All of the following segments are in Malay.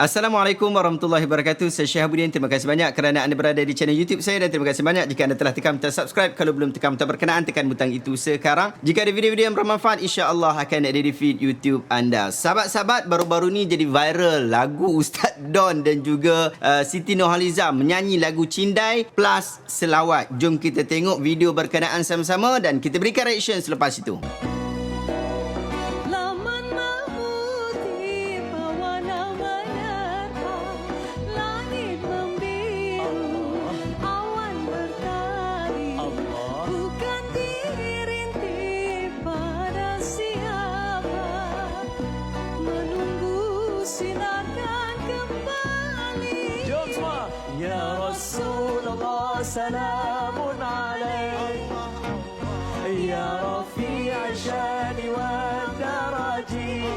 Assalamualaikum warahmatullahi wabarakatuh. Saya Syahabuddin. Terima kasih banyak kerana anda berada di channel YouTube saya dan terima kasih banyak jika anda telah tekan butang subscribe. Kalau belum tekan butang berkenaan, tekan butang itu sekarang. Jika ada video-video yang bermanfaat, insya-Allah akan ada di feed YouTube anda. Sahabat-sahabat, baru-baru ni jadi viral lagu Ustaz Don dan juga Siti Nurhaliza menyanyi lagu Cindai plus selawat. Jom kita tengok video berkenaan sama-sama dan kita berikan reaction selepas itu. Ya Rasulullah salamun alaik Ya Rafi'a syani wa daraji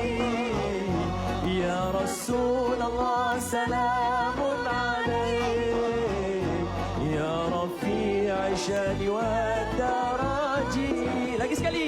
Ya Rasulullah salamun alaik Ya Rafi'a syani wa daraji. Lagi sekali.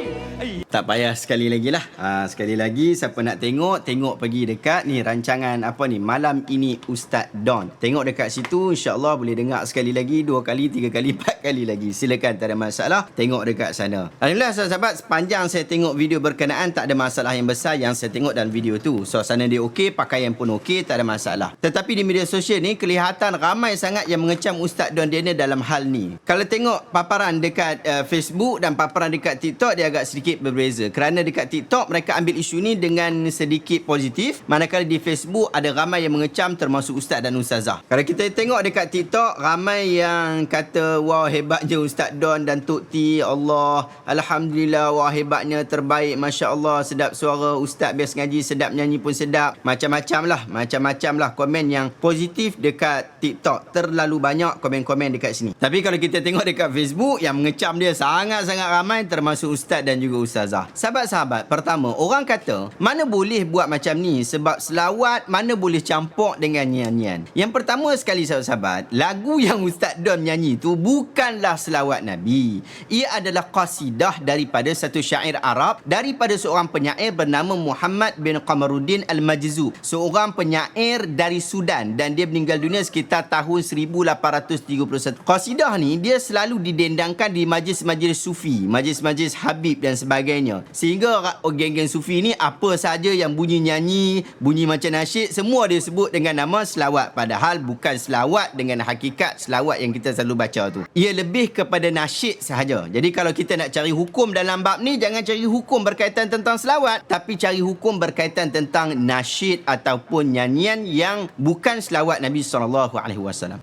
Tak payah sekali lagi lah. Sekali lagi siapa nak tengok pergi dekat ni rancangan apa ni Malam Ini Ustaz Don. Tengok dekat situ, insya-Allah boleh dengar sekali lagi, 2 kali, 3 kali, 4 kali lagi. Silakan, tak ada masalah. Tengok dekat sana. Alhamdulillah sahabat, sepanjang saya tengok video berkenaan tak ada masalah yang besar yang saya tengok dalam video tu. Suasana dia okey, pakaian pun okey, tak ada masalah. Tetapi di media sosial ni kelihatan ramai sangat yang mengecam Ustaz Don Daniel dalam hal ni. Kalau tengok paparan dekat Facebook dan paparan dekat TikTok, dia agak sedikit berbeza. Kerana dekat TikTok mereka ambil isu ni dengan sedikit positif, manakala di Facebook ada ramai yang mengecam termasuk ustaz dan ustazah. Kalau kita tengok dekat TikTok, ramai yang kata wah hebatnya Ustaz Don dan Tok T, Allah, alhamdulillah, wah hebatnya, terbaik, masya-Allah, sedap suara ustaz, best ngaji, sedap nyanyi pun sedap. Macam-macam lah komen yang positif dekat TikTok. Terlalu banyak komen-komen dekat sini. Tapi kalau kita tengok dekat Facebook, yang mengecam dia sangat-sangat ramai, termasuk ustaz dan juga ustazah. Sahabat-sahabat, pertama, orang kata mana boleh buat macam ni sebab selawat mana boleh campur dengan nyanyian. Yang pertama sekali sahabat-sahabat, lagu yang Ustaz Don nyanyi tu bukanlah selawat Nabi. Ia adalah qasidah daripada satu syair Arab daripada seorang penyair bernama Muhammad bin Qamaruddin Al-Majzub, seorang penyair dari Sudan dan dia meninggal dunia sekitar tahun 1831. Qasidah ni dia selalu didendangkan di majlis-majlis sufi, majlis-majlis Habib dan sebagainya. Sehingga geng-geng sufi ni apa saja yang bunyi nyanyi, bunyi macam nasyid, semua dia sebut dengan nama selawat. Padahal bukan selawat dengan hakikat selawat yang kita selalu baca tu. Ia lebih kepada nasyid sahaja. Jadi kalau kita nak cari hukum dalam bab ni, jangan cari hukum berkaitan tentang selawat, tapi cari hukum berkaitan tentang nasyid ataupun nyanyian yang bukan selawat Nabi SAW.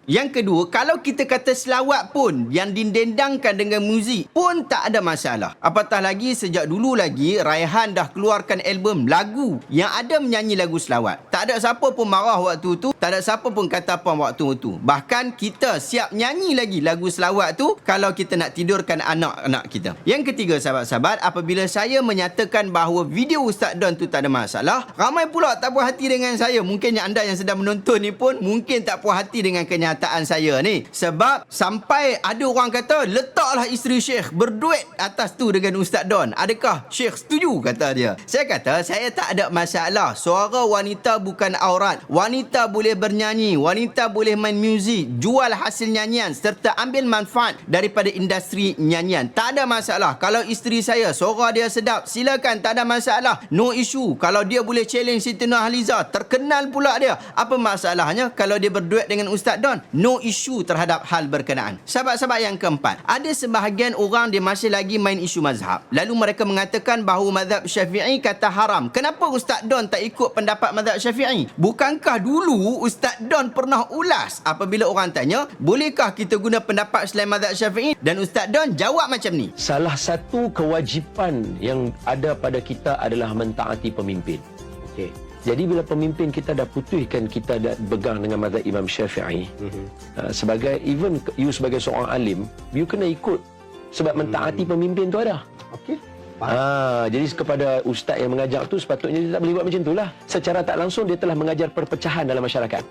Yang kedua, kalau kita kata selawat pun yang didendangkan dengan muzik pun tak ada masalah. Apatah lagi sejak dulu lagi Raihan dah keluarkan album lagu yang ada menyanyi lagu selawat. Tak ada siapa pun marah waktu tu, tak ada siapa pun kata apa waktu tu. Bahkan kita siap nyanyi lagi lagu selawat tu kalau kita nak tidurkan anak-anak kita. Yang ketiga sahabat-sahabat, apabila saya menyatakan bahawa video Ustaz Don tu tak ada masalah, ramai pula tak puas hati dengan saya. Mungkin anda yang sedang menonton ni pun mungkin tak puas hati dengan kenyataan saya ni. Sebab sampai ada orang kata letaklah isteri Syekh berduet atas tu dengan Ustaz Don. Adakah Syekh setuju, kata dia. Saya kata saya tak ada masalah. Suara wanita bukan aurat. Wanita boleh bernyanyi, wanita boleh main muzik, jual hasil nyanyian serta ambil manfaat daripada industri nyanyian. Tak ada masalah. Kalau isteri saya suara dia sedap, silakan, tak ada masalah. No issue. Kalau dia boleh challenge Siti Nurhaliza, terkenal pula dia, apa masalahnya kalau dia berduet dengan Ustaz Don? No issue terhadap hal berkenaan. Sahabat-sahabat yang keempat, ada sebahagian orang dia masih lagi main isu mazhab. Lalu mereka mengatakan bahawa mazhab Syafi'i kata haram. Kenapa Ustaz Don tak ikut pendapat mazhab Syafi'i? Bukankah dulu Ustaz Don pernah ulas apabila orang tanya, bolehkah kita guna pendapat selain mazhab Syafi'i? Dan Ustaz Don jawab macam ni. Salah satu kewajipan yang ada pada kita adalah mentaati pemimpin. Okey. Jadi bila pemimpin kita dah putuskan kita dah bergang dengan mazhab Imam Syafi'i, sebagai even you sebagai seorang alim, you kena ikut sebab mentaati pemimpin tu ada. Okey. Jadi kepada ustaz yang mengajar tu sepatutnya dia tak boleh buat macam itulah. Secara tak langsung dia telah mengajar perpecahan dalam masyarakat.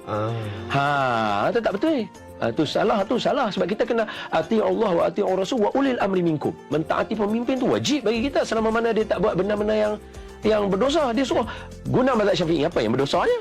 Itu tak betul. Tu salah sebab kita kena ati Allah wa ati Rasul wa ulil amri minkum. Mentaati pemimpin tu wajib bagi kita selama mana dia tak buat benda-benda yang berdosa. Dia suruh guna mazhab Syafi'i, apa yang berdosanya?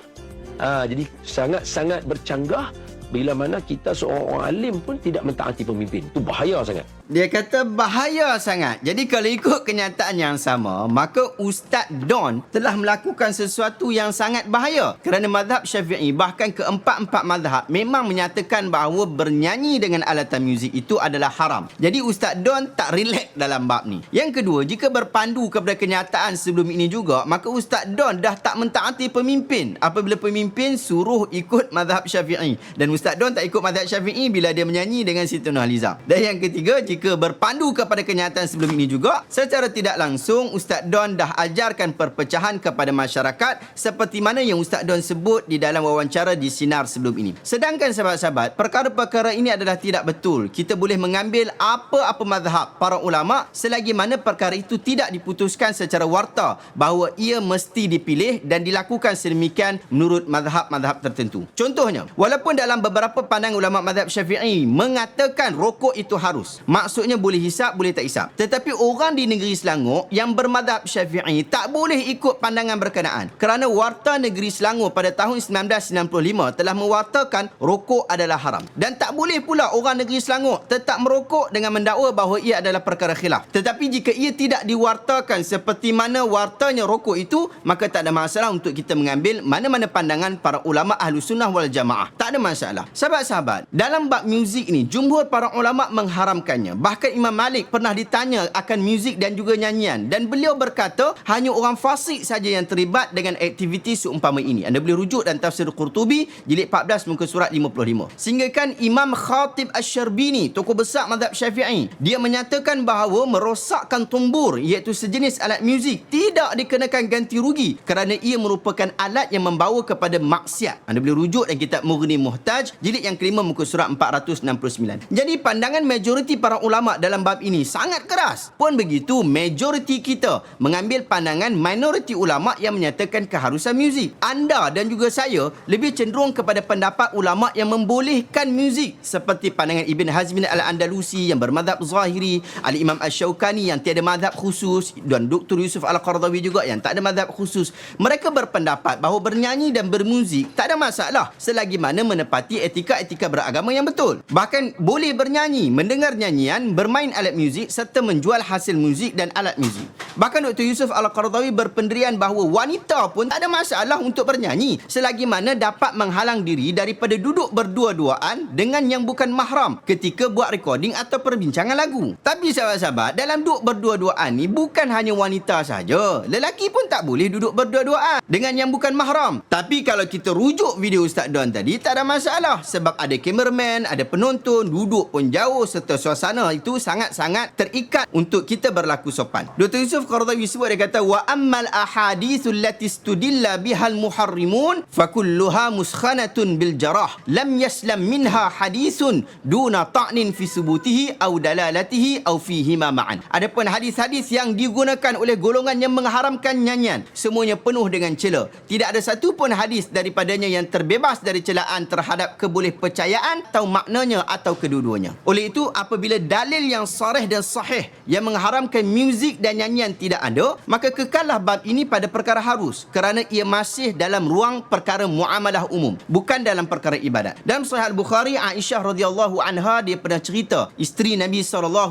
Jadi sangat-sangat bercanggah bila mana kita seorang orang alim pun tidak mentaati pemimpin. Itu bahaya sangat. Dia kata bahaya sangat. Jadi kalau ikut kenyataan yang sama, maka Ustaz Don telah melakukan sesuatu yang sangat bahaya. Kerana mazhab Syafi'i, bahkan keempat-empat mazhab memang menyatakan bahawa bernyanyi dengan alatan muzik itu adalah haram. Jadi Ustaz Don tak relax dalam bab ni. Yang kedua, jika berpandu kepada kenyataan sebelum ini juga, maka Ustaz Don dah tak mentaati pemimpin apabila pemimpin suruh ikut mazhab Syafi'i. Dan Ustaz Don tak ikut mazhab Syafi'i bila dia menyanyi dengan Siti Nurhaliza. Dan yang ketiga, jika berpandu kepada kenyataan sebelum ini juga, secara tidak langsung Ustaz Don dah ajarkan perpecahan kepada masyarakat seperti mana yang Ustaz Don sebut di dalam wawancara di Sinar sebelum ini. Sedangkan sahabat-sahabat, perkara-perkara ini adalah tidak betul. Kita boleh mengambil apa-apa mazhab para ulama selagi mana perkara itu tidak diputuskan secara warta bahawa ia mesti dipilih dan dilakukan sedemikian menurut mazhab-mazhab tertentu. Contohnya, walaupun dalam beberapa pandangan ulama mazhab Syafi'i mengatakan rokok itu harus, maksudnya boleh hisap, boleh tak hisap. Tetapi orang di negeri Selangor yang bermazhab Syafi'i tak boleh ikut pandangan berkenaan. Kerana Warta Negeri Selangor pada tahun 1995 telah mewartakan rokok adalah haram. Dan tak boleh pula orang negeri Selangor tetap merokok dengan mendakwa bahawa ia adalah perkara khilaf. Tetapi jika ia tidak diwartakan seperti mana wartanya rokok itu, maka tak ada masalah untuk kita mengambil mana-mana pandangan para ulama Ahlus Sunnah wal Jamaah. Tak ada masalah. Sahabat-sahabat, dalam bab muzik ni, jumhur para ulama mengharamkannya. Bahkan Imam Malik pernah ditanya akan muzik dan juga nyanyian, dan beliau berkata hanya orang fasik saja yang terlibat dengan aktiviti seumpama ini. Anda boleh rujuk dan tafsir Qurtubi jilid 14 muka surat 55. Sehingga kan Imam Khatib Asy-Syarbini, tokoh besar mazhab Syafi'i, dia menyatakan bahawa merosakkan tumbur, iaitu sejenis alat muzik, tidak dikenakan ganti rugi kerana ia merupakan alat yang membawa kepada maksiat. Anda boleh rujuk dan kitab Mughni Muhtaj jilid yang kelima muka surat 469. Jadi pandangan majoriti para ulama dalam bab ini sangat keras. Pun begitu, majoriti kita mengambil pandangan minoriti ulama yang menyatakan keharusan muzik. Anda dan juga saya lebih cenderung kepada pendapat ulama yang membolehkan muzik, seperti pandangan Ibn Hazm Al-Andalusi yang bermazhab Zahiri, Al-Imam Asy-Syaukani yang tiada mazhab khusus, dan Dr. Yusuf Al-Qaradawi juga yang tak ada mazhab khusus. Mereka berpendapat bahawa bernyanyi dan bermuzik tak ada masalah selagi mana menepati etika-etika beragama yang betul. Bahkan boleh bernyanyi, mendengar nyanyian, bermain alat muzik serta menjual hasil muzik dan alat muzik. Bahkan Dr. Yusuf Al-Qaradawi berpendirian bahawa wanita pun tak ada masalah untuk bernyanyi selagi mana dapat menghalang diri daripada duduk berdua-duaan dengan yang bukan mahram ketika buat recording atau perbincangan lagu. Tapi sahabat-sahabat, dalam duduk berdua-duaan ni bukan hanya wanita saja. Lelaki pun tak boleh duduk berdua-duaan dengan yang bukan mahram. Tapi kalau kita rujuk video Ustaz Don tadi, tak ada masalah sebab ada kameraman, ada penonton, duduk pun jauh serta suasana itu sangat-sangat terikat untuk kita berlaku sopan. Dr. Yusuf Qaradawi sebut, dia kata wa ammal ahaditsul lati istudilla bihal muharrimun fakulluha muskhanatun bil jarah lam yaslam minha hadithun duna ta'nin fi subutihi aw dalalatihi aw fihima ma'an. Adapun hadis-hadis yang digunakan oleh golongan yang mengharamkan nyanyian, semuanya penuh dengan celah. Tidak ada satu pun hadis daripadanya yang terbebas dari celaan terhadap kebolehpercayaan atau maknanya atau kedua-duanya. Oleh itu, apabila dalil yang sarih dan sahih yang mengharamkan muzik dan nyanyian tidak ada, maka kekallah bab ini pada perkara harus, kerana ia masih dalam ruang perkara muamalah umum, bukan dalam perkara ibadat. Dalam Sahih Al-Bukhari, Aisyah radhiyallahu anha, dia pernah cerita, isteri Nabi SAW,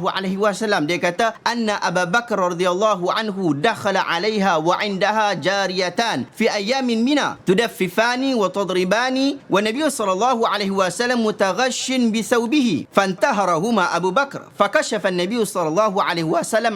dia kata anna Abu Bakar radhiyallahu anhu dakhala 'alaiha wa 'indaha jariyatan fi ayamin mina tudaffifani wa tadribani wa Nabi SAW mutaghashin bi thawbihi fantaharahuma Abu Bakar fakashafa an-Nabi SAW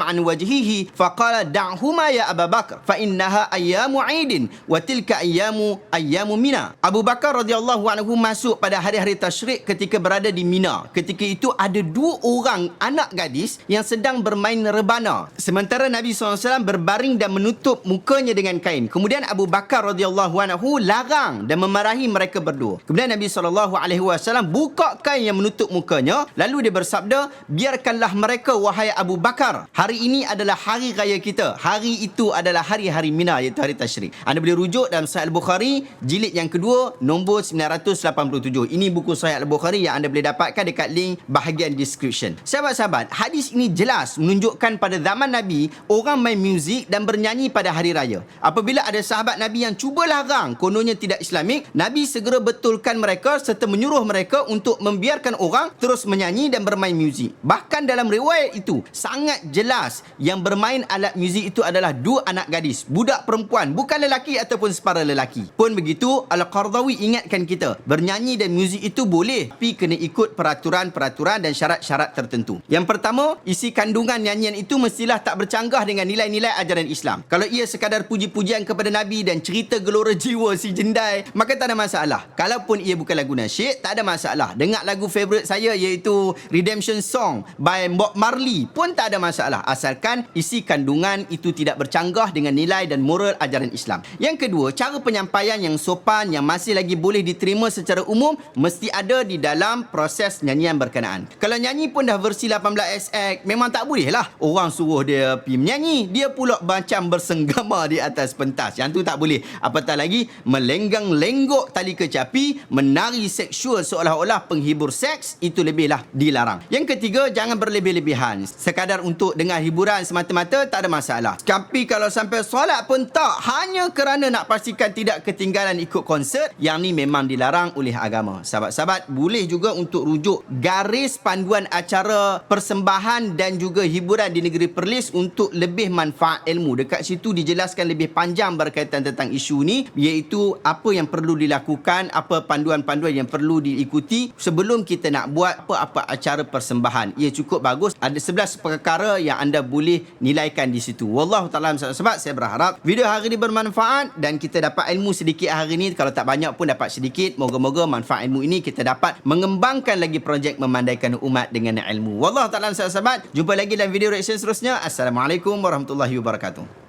an wajhihi faqala da'huma ya Abu Bakar fa innaha ayyamu 'idin wa tilka ayyamu mina. Abu Bakar radhiyallahu anhu masuk pada hari-hari tasyrik ketika berada di Mina. Ketika itu ada dua orang anak gadis yang sedang bermain rebana, sementara Nabi SAW berbaring dan menutup mukanya dengan kain. Kemudian Abu Bakar radhiyallahu anhu larang dan memarahi mereka berdua. Kemudian Nabi SAW buka kain yang menutup mukanya, lalu dia bersabda, biarkanlah mereka wahai Abu Bakar. Hari ini adalah hari raya kita. Hari itu adalah hari-hari Mina, iaitu hari Tasyrik. Anda boleh rujuk dalam Sahih Al-Bukhari jilid yang kedua nombor 987. Ini buku Sahih Al-Bukhari yang anda boleh dapatkan dekat link bahagian description. Sahabat-sahabat, hadis ini jelas menunjukkan pada zaman Nabi orang main muzik dan bernyanyi pada hari raya. Apabila ada sahabat Nabi yang cuba larang, kononnya tidak Islamik, Nabi segera betulkan mereka serta menyuruh mereka untuk membiarkan orang terus menyanyi dan bermain muzik. Bahkan dalam riwayat itu sangat jelas yang bermain alat muzik itu adalah dua anak gadis, budak perempuan, bukan lelaki ataupun separa lelaki. Pun begitu, Al-Qardawi ingatkan kita, bernyanyi dan muzik itu boleh, tapi kena ikut peraturan-peraturan dan syarat-syarat tertentu. Yang pertama, isi kandungan nyanyian itu mestilah tak bercanggah dengan nilai-nilai ajaran Islam. Kalau ia sekadar puji-pujian kepada Nabi dan cerita gelora jiwa si jendai, maka tak ada masalah. Kalaupun ia bukan lagu nasyid, tak ada masalah. Dengar lagu favourite saya iaitu Redemption Song by Bob Marley pun tak ada masalah, asalkan isi kandungan itu tidak bercanggah dengan nilai dan moral ajaran Islam. Yang kedua, cara penyampaian yang sopan yang masih lagi boleh diterima secara umum mesti ada di dalam proses nyanyian berkenaan. Kalau nyanyi pun dah versi 18XX, memang tak boleh lah orang suruh dia pergi menyanyi, dia pula macam bersenggama di atas pentas. Yang tu tak boleh. Apatah lagi melenggang-lenggok tali kecapi, menari seksual seolah-olah penghibur seks, itu lebihlah dilarang. Yang ketiga, jangan berlebih-lebihan. Sekadar untuk dengar hiburan semata-mata tak ada masalah. Tapi kalau sampai solat pun tak, hanya kerana nak pastikan tidak ketinggalan ikut konsert, yang ni memang dilarang oleh agama. Sahabat-sahabat, boleh juga untuk rujuk garis panduan acara persembahan dan juga hiburan di negeri Perlis untuk lebih manfaat ilmu. Dekat situ dijelaskan lebih panjang berkaitan tentang isu ni, iaitu apa yang perlu dilakukan, apa panduan-panduan yang perlu diikuti sebelum kita nak buat apa-apa acara persembahan. Ia cukup bagus. Ada 11 perkara yang anda boleh nilaikan di situ. Wallahu ta'ala sahabat-sahabat, saya berharap video hari ini bermanfaat dan kita dapat ilmu sedikit hari ini. Kalau tak banyak pun dapat sedikit. Moga-moga manfaat ilmu ini kita dapat mengembangkan lagi projek memandaikan umat dengan ilmu. Wallahu ta'ala sahabat-sahabat, jumpa lagi dalam video reaction seterusnya. Assalamualaikum warahmatullahi wabarakatuh.